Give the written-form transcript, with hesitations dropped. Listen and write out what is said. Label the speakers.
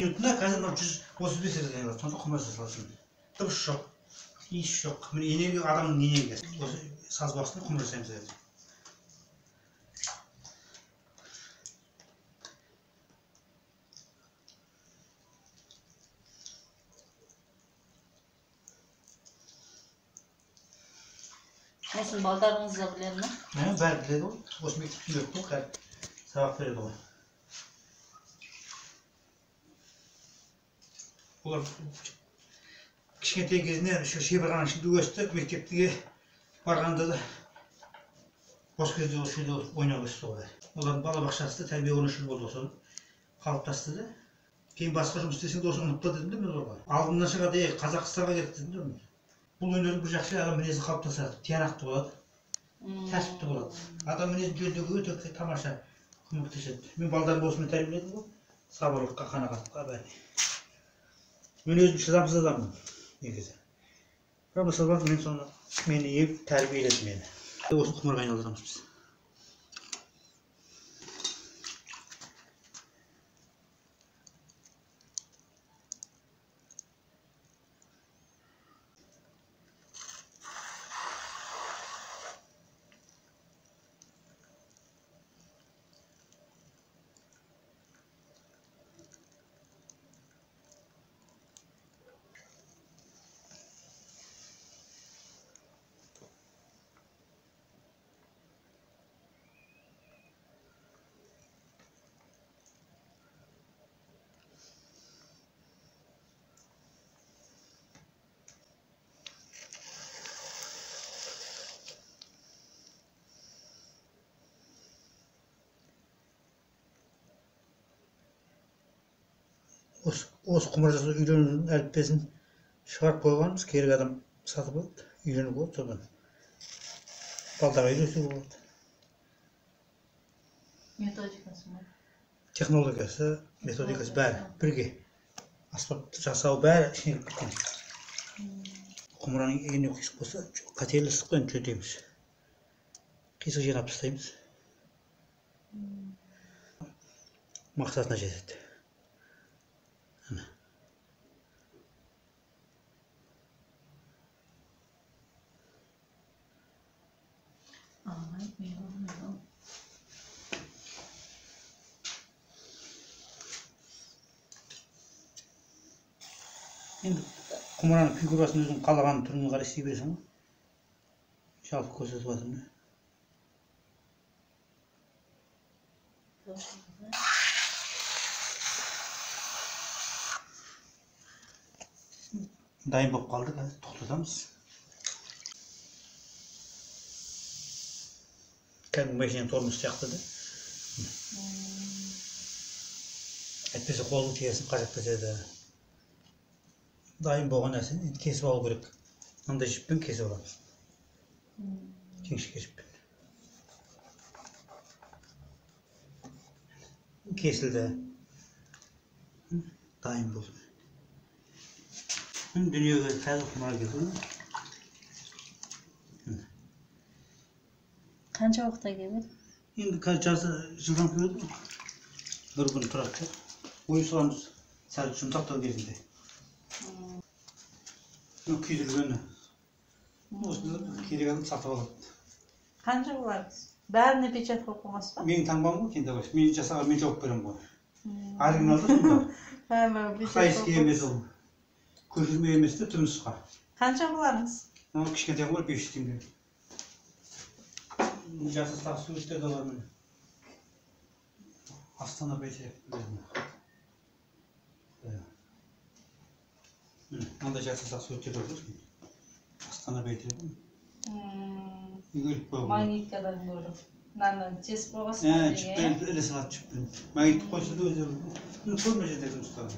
Speaker 1: Minutuna қазір 135 разгоняла, сонда құмырасы салсын. Дыбыс жоқ, иіс жоқ. Міне энергия адамның энергиясы. Осы саз басында құмыр жасаймыз қазір.
Speaker 2: Осыны балдарыңыз да біледі ме?
Speaker 1: Бәрі біледі ғой. Осы мектепте үйретті ғой, сабақ береді ғой. Олар кішкентай кезінен шеберхананың ішінде өсті, мектепке барғанда да бос кезде осы жерде ойнап өсті ғой. Олардың балабақшасы да тәрбие 13 жыл болды, соны қалыптасты да. Кейін басқа жұмыс істесең де осыны ұмытпа дедім де мен оларға. Алдымнан шығады, қазақ қыздарға керек дедім де мен. Бұл өнердің бір жақсы адам мінезі қалыптасады, тиянақты болады, тәртіпті болады. Адам мінезін жөндеуге өте тамаша көмектеседі. Мен балдарымды осымен тәрбиеледім ғой, сабырлыққа, қанағаттыққа бәріне. Мен өзім шыдамсыз адаммын негізі. Бірақ мысалы мен соны мені еп тәрбиеледі мені. Осы құмырға айналдырамыз біз. Осы құмыр жасау үйрену әліппесін шығарып қойғанбыз, керек адам сатып алады, үйренуге болады, содан балдарға үйретуге болады.
Speaker 2: Методикасы ма?
Speaker 1: Технологиясы, методикасы бәрі бірге. Аспапты жасау бәрі ішіне кеткен. Құмыраның егене қисық болса, қатерлі ыстықпен жөндейміз. Қисық жинап тастаймыз. Мақсатына жетеді. Енді құмыраның фигурасын өзің қалаған түрін қарай істей бересің ғой. Жалпы көрсетіп жатырмын. Дайын болып қалды, қазір тоқтатамыз. Кәдімгі машинаның тормозы сияқты да. Әйтпесе қолың тиесін қажап кетеді. Дайын болған нәрсені кесіп алу керек. Мынандай жіппен кесіп аламыз. Жіңішке жіппен. Кесілді. Дайын болды. Дүниеге қазір құмар келді.
Speaker 2: Қанша уақытта келеді?
Speaker 1: Енді қазір жазда жылдан келеді. Бір күн тұрады. Ой сұрамыз сәл жұмсақтау кезінде. Күйдіргені. Осында керек адам сатып алады.
Speaker 2: Қанша боларыз? Бәріне печат қойып қоймас па?
Speaker 1: Менің таңбам ғой, кенде қойшы. Мен жасаған, мен жауап берем ғой. Оригиналда сонда. Қытайский емес ол. Көшірме емес те түпнұсқа.
Speaker 2: Қанша боларыңыз?
Speaker 1: Кішкентай ғой, 500 теңге. Жасастағы суреттерді бар міне. Астана бәйтерек. Мынандай жасастағы суреттерді бар. Астана бәйтерек.
Speaker 2: Магниткадан көріп. Мынаны тесіп қойғасын ба?
Speaker 1: Жіппен іле салады жіппен. Магнитті қойса да өздері. Көрме жерде жұмыстары.